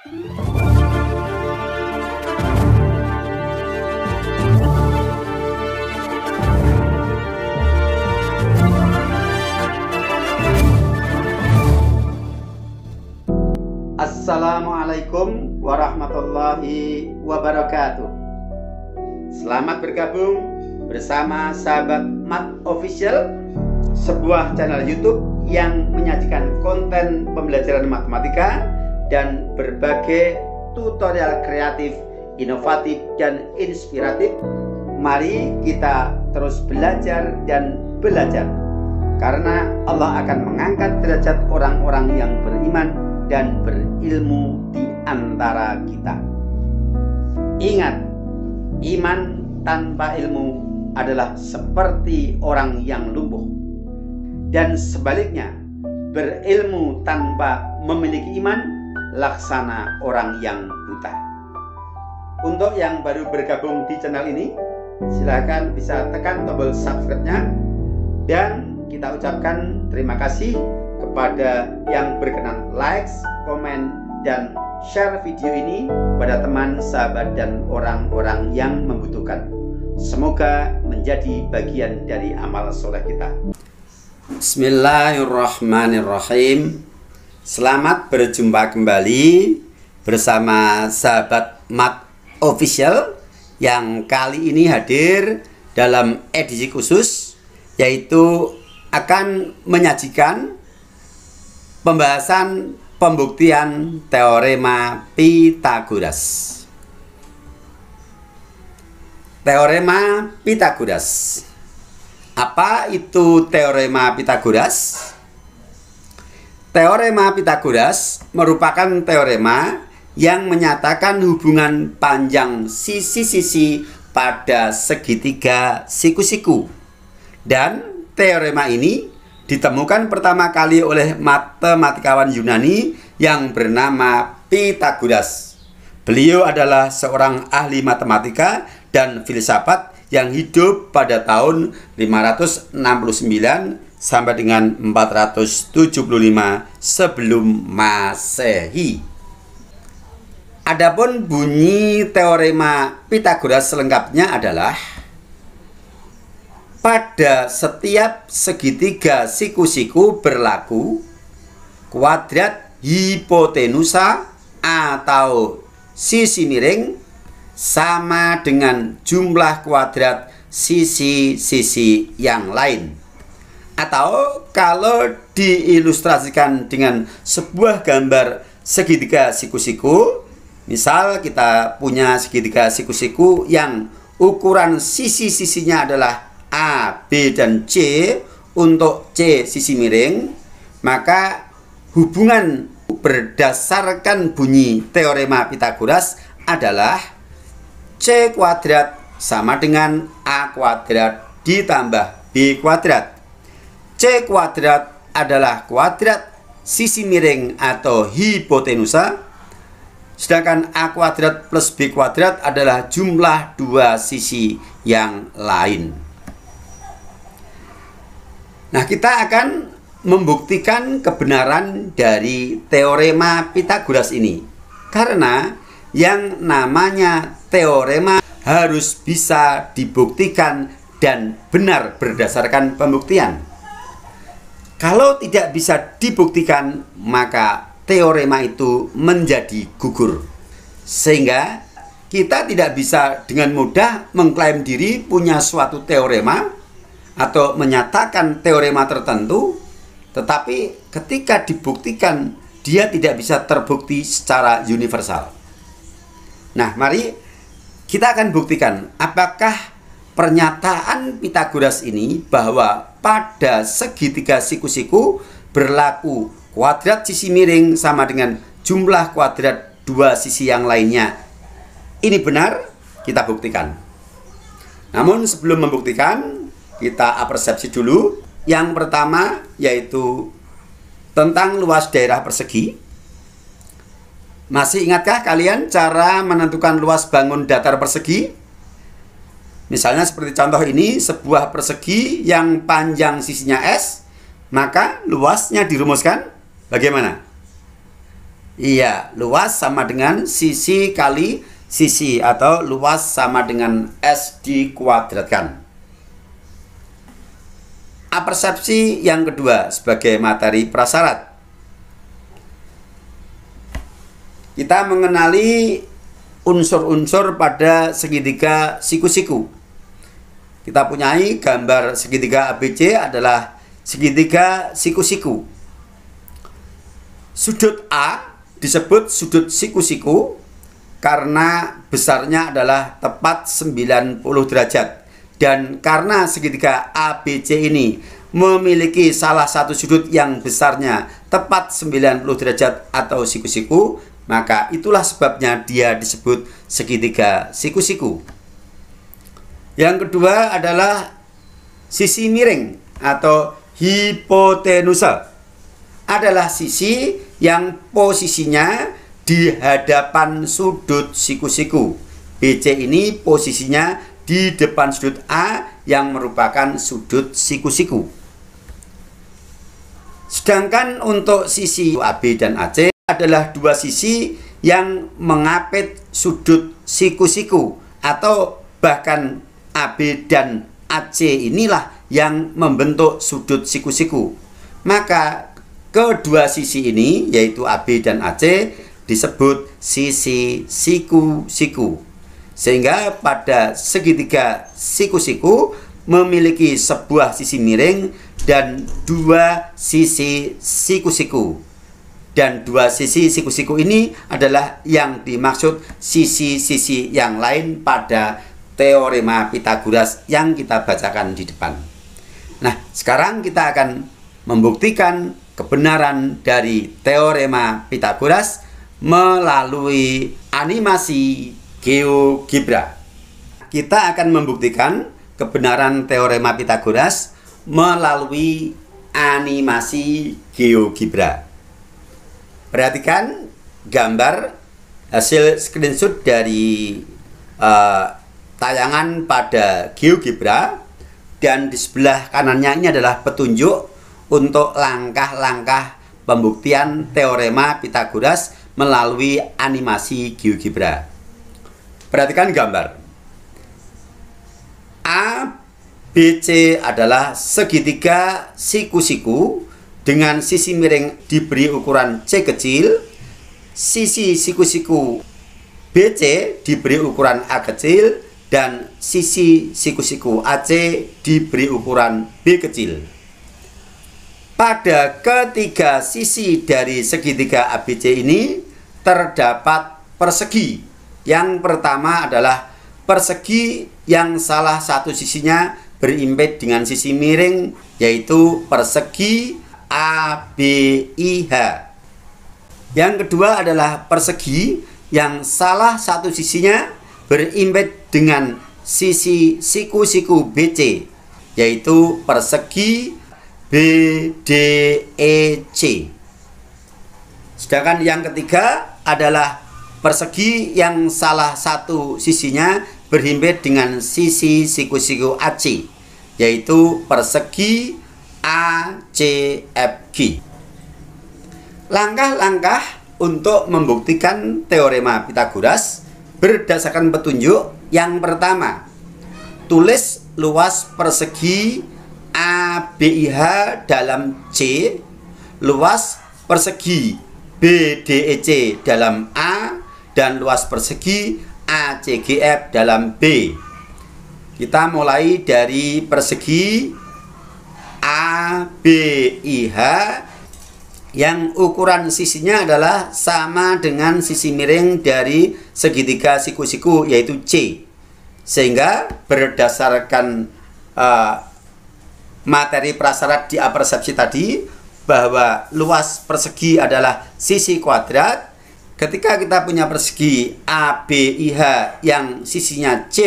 Assalamualaikum warahmatullahi wabarakatuh. Selamat bergabung bersama sahabat Mat Official, sebuah channel YouTube yang menyajikan konten pembelajaran matematika dan berbagai tutorial kreatif, inovatif, dan inspiratif. Mari kita terus belajar dan belajar, karena Allah akan mengangkat derajat orang-orang yang beriman dan berilmu di antara kita. Ingat, iman tanpa ilmu adalah seperti orang yang lumpuh, dan sebaliknya, berilmu tanpa memiliki iman laksana orang yang buta. Untuk yang baru bergabung di channel ini, silahkan bisa tekan tombol subscribe-nya, dan kita ucapkan terima kasih kepada yang berkenan like, komen, dan share video ini pada teman, sahabat, dan orang-orang yang membutuhkan. Semoga menjadi bagian dari amal soleh kita. Bismillahirrahmanirrahim. Selamat berjumpa kembali bersama sahabat Mat Official yang kali ini hadir dalam edisi khusus, yaitu akan menyajikan pembahasan pembuktian teorema Pythagoras. Teorema Pythagoras. Apa itu teorema Pythagoras? Teorema Pythagoras merupakan teorema yang menyatakan hubungan panjang sisi-sisi pada segitiga siku-siku. Dan teorema ini ditemukan pertama kali oleh matematikawan Yunani yang bernama Pythagoras. Beliau adalah seorang ahli matematika dan filsafat yang hidup pada tahun 569 sampai dengan 475 sebelum Masehi. Adapun bunyi teorema Pythagoras selengkapnya adalah: pada setiap segitiga siku-siku berlaku kuadrat hipotenusa atau sisi miring sama dengan jumlah kuadrat sisi-sisi yang lain. Atau kalau diilustrasikan dengan sebuah gambar segitiga siku-siku, misal kita punya segitiga siku-siku yang ukuran sisi-sisinya adalah A, B, dan C. Untuk C sisi miring, maka hubungan berdasarkan bunyi teorema Pythagoras adalah C kuadrat sama dengan A kuadrat ditambah B kuadrat. C kuadrat adalah kuadrat sisi miring atau hipotenusa, sedangkan A kuadrat plus B kuadrat adalah jumlah dua sisi yang lain. Nah, kita akan membuktikan kebenaran dari teorema Pythagoras ini, karena yang namanya teorema harus bisa dibuktikan dan benar berdasarkan pembuktian. Kalau tidak bisa dibuktikan, maka teorema itu menjadi gugur, sehingga kita tidak bisa dengan mudah mengklaim diri punya suatu teorema atau menyatakan teorema tertentu, tetapi ketika dibuktikan dia tidak bisa terbukti secara universal. Nah, mari kita akan buktikan apakah pernyataan Pythagoras ini bahwa pada segitiga siku-siku berlaku kuadrat sisi miring sama dengan jumlah kuadrat dua sisi yang lainnya ini benar, kita buktikan. Namun sebelum membuktikan, kita apersepsi dulu. Yang pertama yaitu tentang luas daerah persegi. Masih ingatkah kalian cara menentukan luas bangun datar persegi? Misalnya seperti contoh ini, sebuah persegi yang panjang sisinya S, maka luasnya dirumuskan bagaimana? Iya, luas sama dengan sisi kali sisi atau luas sama dengan S dikuadratkan. Apersepsi yang kedua sebagai materi prasyarat. Kita mengenali unsur-unsur pada segitiga siku-siku. Kita punyai gambar segitiga ABC adalah segitiga siku-siku. Sudut A disebut sudut siku-siku karena besarnya adalah tepat 90 derajat. Dan karena segitiga ABC ini memiliki salah satu sudut yang besarnya tepat 90 derajat atau siku-siku, maka itulah sebabnya dia disebut segitiga siku-siku. Yang kedua adalah sisi miring atau hipotenusa. Adalah sisi yang posisinya di hadapan sudut siku-siku. BC ini posisinya di depan sudut A yang merupakan sudut siku-siku. Sedangkan untuk sisi AB dan AC adalah dua sisi yang mengapit sudut siku-siku, atau bahkan AB dan AC inilah yang membentuk sudut siku-siku. Maka kedua sisi ini yaitu AB dan AC disebut sisi siku-siku. Sehingga pada segitiga siku-siku memiliki sebuah sisi miring dan dua sisi siku-siku. Dan dua sisi siku-siku ini adalah yang dimaksud sisi-sisi yang lain pada teorema Pythagoras yang kita bacakan di depan. Nah, sekarang kita akan membuktikan kebenaran dari teorema Pythagoras melalui animasi GeoGebra. Kita akan membuktikan kebenaran teorema Pythagoras melalui animasi GeoGebra. Perhatikan gambar hasil screenshot dari tayangan pada GeoGebra, dan di sebelah kanannya ini adalah petunjuk untuk langkah-langkah pembuktian teorema Pythagoras melalui animasi GeoGebra. Perhatikan gambar. ABC adalah segitiga siku-siku dengan sisi miring diberi ukuran C kecil. Sisi siku-siku BC diberi ukuran A kecil dan sisi siku-siku AC diberi ukuran B kecil. Pada ketiga sisi dari segitiga ABC ini terdapat persegi. Yang pertama adalah persegi yang salah satu sisinya berimpit dengan sisi miring, yaitu persegi ABIH. Yang kedua adalah persegi yang salah satu sisinya berimpit dengan sisi siku-siku BC, yaitu persegi BDEC. Sedangkan yang ketiga adalah persegi yang salah satu sisinya berhimpit dengan sisi siku-siku AC, yaitu persegi ACFG. Langkah-langkah untuk membuktikan teorema Pythagoras berdasarkan petunjuk. Yang pertama, tulis luas persegi ABIH dalam C, luas persegi BDEC dalam A, dan luas persegi ACGF dalam B. Kita mulai dari persegi ABIH yang ukuran sisinya adalah sama dengan sisi miring dari segitiga siku-siku, yaitu C. Sehingga berdasarkan materi prasyarat di apersepsi tadi, bahwa luas persegi adalah sisi kuadrat. Ketika kita punya persegi ABIH yang sisinya C,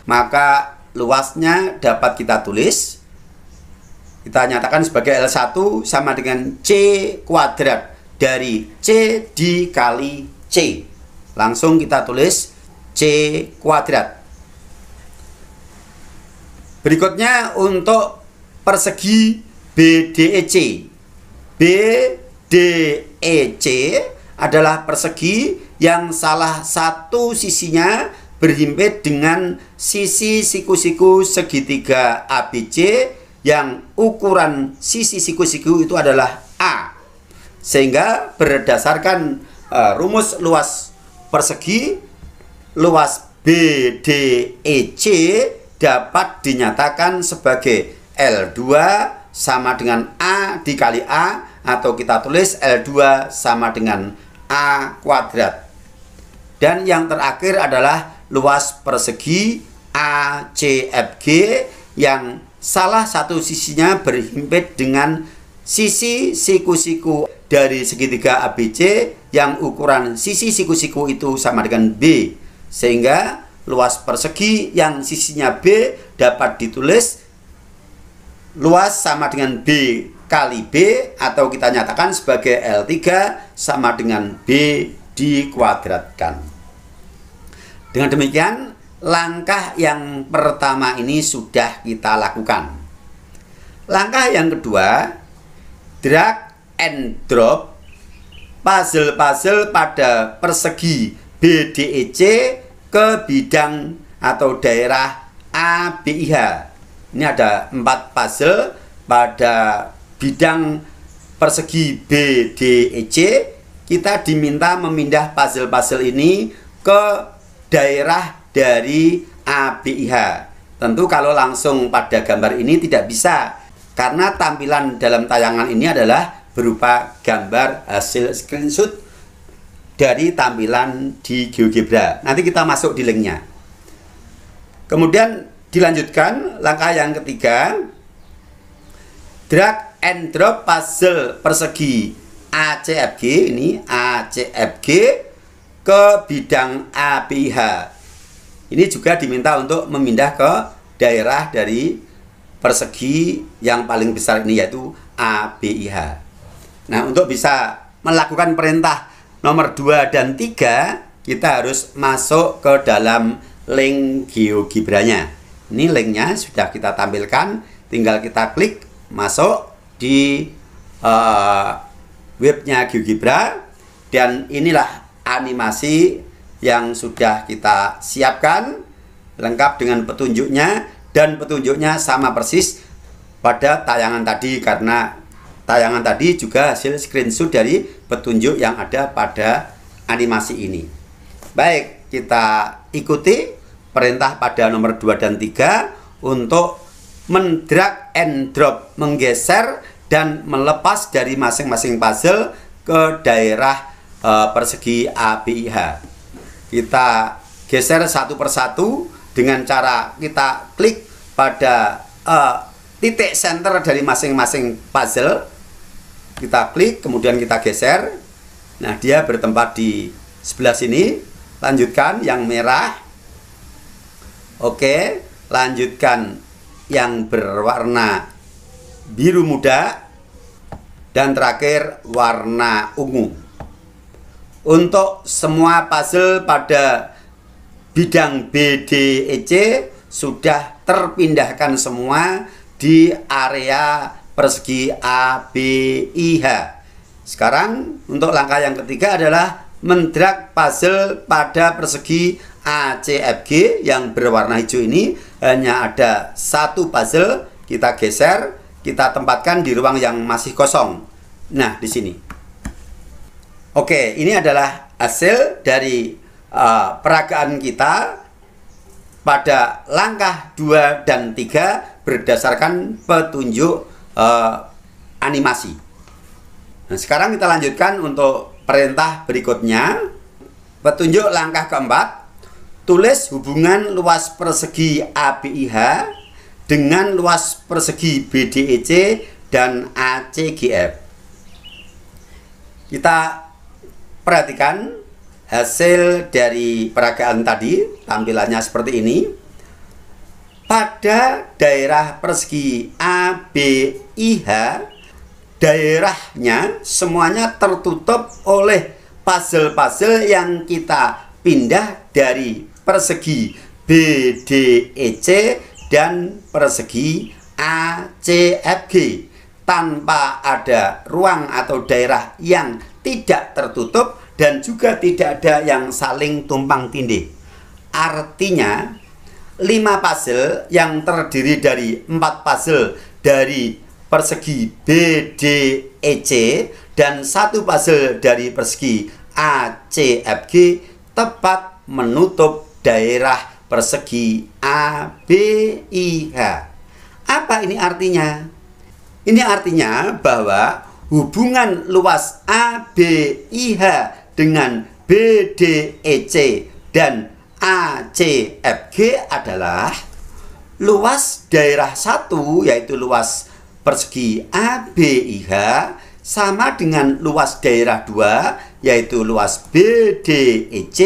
maka luasnya dapat kita tulis. Kita nyatakan sebagai L1 sama dengan C kuadrat dari C dikali C. Langsung kita tulis C kuadrat. Berikutnya untuk persegi BDEC. BDEC adalah persegi yang salah satu sisinya berhimpit dengan sisi siku-siku segitiga ABC yang ukuran sisi siku-siku itu adalah A. Sehingga berdasarkan rumus luas persegi, luas BDEC dapat dinyatakan sebagai L2 sama dengan A dikali A, atau kita tulis L2 sama dengan A kuadrat. Dan yang terakhir adalah luas persegi ACFG yang salah satu sisinya berhimpit dengan sisi siku-siku dari segitiga ABC yang ukuran sisi siku-siku itu sama dengan B. Sehingga luas persegi yang sisinya B dapat ditulis luas sama dengan B kali B, atau kita nyatakan sebagai L3 sama dengan B dikuadratkan. Dengan demikian, langkah yang pertama ini sudah kita lakukan. Langkah yang kedua, drag and drop puzzle-puzzle pada persegi BDEC ke bidang atau daerah ABIH. Ini ada 4 puzzle pada bidang persegi BDEC. Kita diminta memindah puzzle-puzzle ini ke daerah dari ABIH. Tentu kalau langsung pada gambar ini tidak bisa, karena tampilan dalam tayangan ini adalah berupa gambar hasil screenshot dari tampilan di GeoGebra. Nanti kita masuk di linknya. Kemudian dilanjutkan langkah yang ketiga, drag and drop puzzle persegi ACFG, ini ACFG ke bidang ABIH. Ini juga diminta untuk memindah ke daerah dari persegi yang paling besar ini, yaitu ABIH. Nah, untuk bisa melakukan perintah nomor 2 dan 3, kita harus masuk ke dalam link GeoGebra-nya. Ini linknya sudah kita tampilkan, tinggal kita klik masuk di webnya GeoGebra, dan inilah animasi yang sudah kita siapkan lengkap dengan petunjuknya, dan petunjuknya sama persis pada tayangan tadi, karena tayangan tadi juga hasil screenshot dari petunjuk yang ada pada animasi ini. Baik, kita ikuti perintah pada nomor 2 dan 3 untuk mendrag and drop, menggeser dan melepas dari masing-masing puzzle ke daerah persegi ABIH. Kita geser satu persatu dengan cara kita klik pada titik center dari masing-masing puzzle. Kita klik, kemudian kita geser. Nah, dia bertempat di sebelah sini. Lanjutkan yang merah. Oke, lanjutkan yang berwarna biru muda, dan terakhir warna ungu. Untuk semua puzzle pada bidang BDEC sudah terpindahkan semua di area persegi ABIH. Sekarang untuk langkah yang ketiga adalah mendrag puzzle pada persegi ACFG yang berwarna hijau ini. Hanya ada satu puzzle, kita geser, kita tempatkan di ruang yang masih kosong. Nah, di sini. Oke, ini adalah hasil dari peragaan kita pada langkah 2 dan 3 berdasarkan petunjuk animasi. Nah, sekarang kita lanjutkan untuk perintah berikutnya. Petunjuk langkah keempat, tulis hubungan luas persegi ABIH dengan luas persegi BDEC dan ACGF. Kita perhatikan hasil dari peragaan tadi, tampilannya seperti ini. Pada daerah persegi ABIH, daerahnya semuanya tertutup oleh puzzle-puzzle yang kita pindah dari persegi BDEC dan persegi ACFG, tanpa ada ruang atau daerah yang tidak tertutup dan juga tidak ada yang saling tumpang tindih. Artinya 5 puzzle yang terdiri dari 4 puzzle dari persegi BDEC dan 1 puzzle dari persegi ACFG tepat menutup daerah persegi ABIH. Apa ini artinya? Ini artinya bahwa hubungan luas ABIH dengan BDEC dan ACFG adalah luas daerah 1 yaitu luas persegi ABIH sama dengan luas daerah 2 yaitu luas BDEC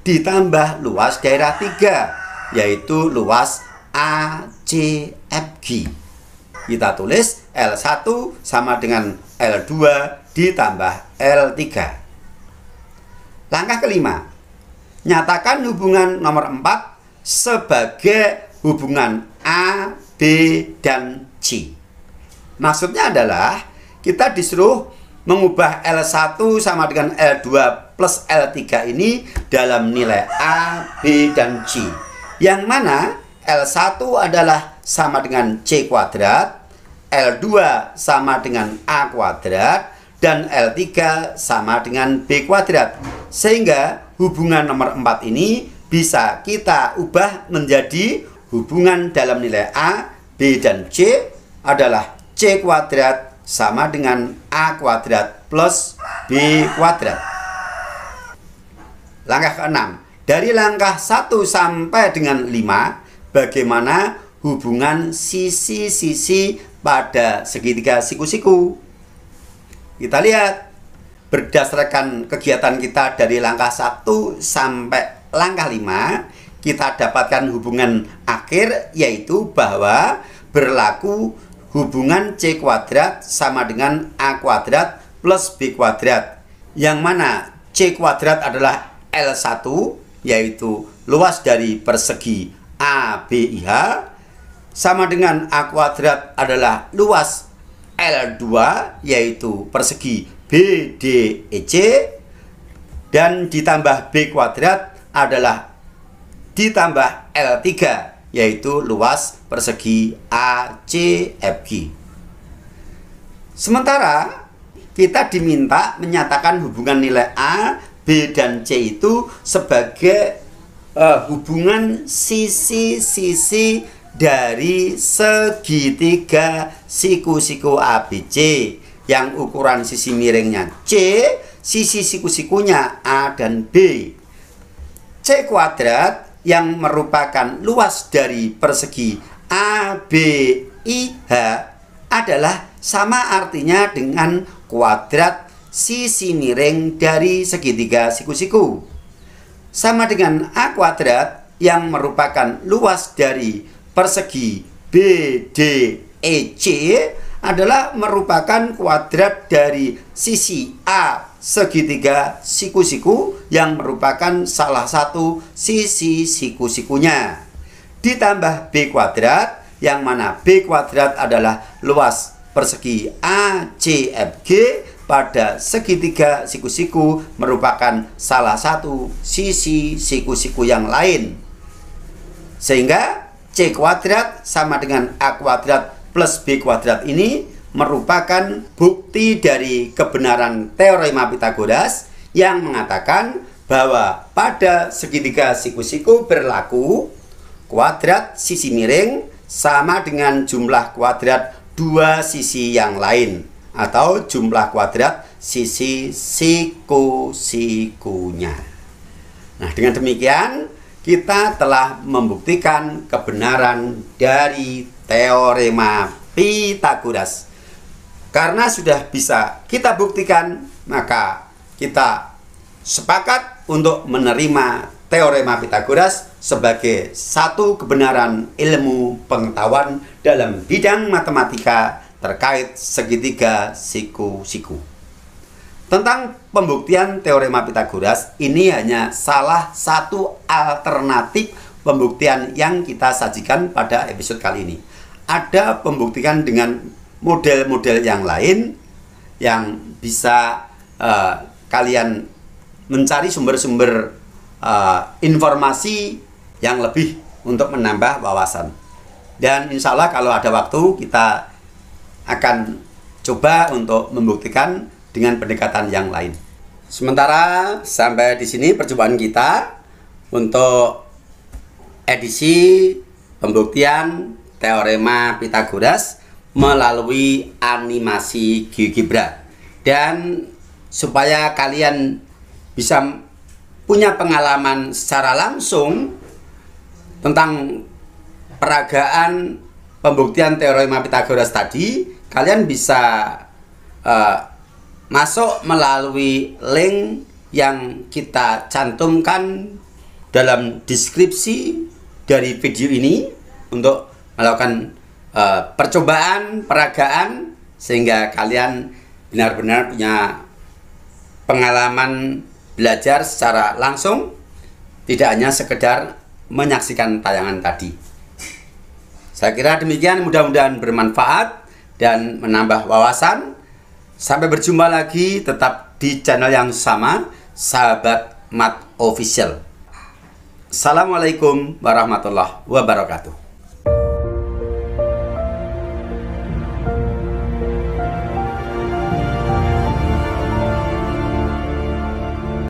ditambah luas daerah 3 yaitu luas ACFG. Kita tulis L1 sama dengan L2 ditambah L3. Langkah kelima, nyatakan hubungan nomor 4 sebagai hubungan A, B, dan C. Maksudnya adalah kita disuruh mengubah L1 sama dengan L2 plus L3 ini dalam nilai A, B, dan C. Yang mana L1 adalah sama dengan C kuadrat, L2 sama dengan A kuadrat, dan L3 sama dengan B kuadrat. Sehingga hubungan nomor 4 ini bisa kita ubah menjadi hubungan dalam nilai A, B, dan C adalah C kuadrat sama dengan A kuadrat plus B kuadrat. Langkah ke-6. Dari langkah 1 sampai dengan 5, bagaimana hubungan sisi-sisi pada segitiga siku-siku. Kita lihat berdasarkan kegiatan kita dari langkah 1 sampai langkah 5, kita dapatkan hubungan akhir yaitu bahwa berlaku hubungan C kuadrat sama dengan A kuadrat plus B kuadrat. Yang mana C kuadrat adalah L1 yaitu luas dari persegi ABIH sama dengan A kuadrat adalah luas L2 yaitu persegi BDEC dan ditambah B kuadrat adalah ditambah L3 yaitu luas persegi ACFG. Sementara kita diminta menyatakan hubungan nilai A, B, dan C itu sebagai hubungan sisi-sisi dari segitiga siku-siku ABC yang ukuran sisi miringnya C, sisi siku-sikunya A dan B. C kuadrat yang merupakan luas dari persegi ABIH adalah sama artinya dengan kuadrat sisi miring dari segitiga siku-siku. Sama dengan A kuadrat yang merupakan luas dari persegi BDEC adalah merupakan kuadrat dari sisi A segitiga siku-siku yang merupakan salah satu sisi siku-sikunya. Ditambah B kuadrat yang mana B kuadrat adalah luas persegi ACFG pada segitiga siku-siku merupakan salah satu sisi siku-siku yang lain. Sehingga C kuadrat sama dengan A kuadrat plus B kuadrat ini merupakan bukti dari kebenaran teorema Pythagoras yang mengatakan bahwa pada segitiga siku-siku berlaku kuadrat sisi miring sama dengan jumlah kuadrat dua sisi yang lain atau jumlah kuadrat sisi siku-sikunya. Nah, dengan demikian kita telah membuktikan kebenaran dari teorema Pythagoras. Karena sudah bisa kita buktikan, maka kita sepakat untuk menerima teorema Pythagoras sebagai satu kebenaran ilmu pengetahuan dalam bidang matematika terkait segitiga siku-siku. Tentang pembuktian teorema Pythagoras, ini hanya salah satu alternatif pembuktian yang kita sajikan pada episode kali ini. Ada pembuktian dengan model-model yang lain yang bisa kalian mencari sumber-sumber informasi yang lebih untuk menambah wawasan. Dan insya Allah kalau ada waktu kita akan coba untuk membuktikan dengan pendekatan yang lain. Sementara sampai di sini percobaan kita untuk edisi pembuktian teorema Pythagoras melalui animasi GeoGebra. Dan supaya kalian bisa punya pengalaman secara langsung tentang peragaan pembuktian teorema Pythagoras tadi, kalian bisa masuk melalui link yang kita cantumkan dalam deskripsi dari video ini untuk melakukan percobaan peragaan, sehingga kalian benar-benar punya pengalaman belajar secara langsung, tidak hanya sekedar menyaksikan tayangan tadi. Saya kira demikian, mudah-mudahan bermanfaat dan menambah wawasan. Sampai berjumpa lagi, tetap di channel yang sama, Sahabat Math Official. Assalamualaikum warahmatullahi wabarakatuh.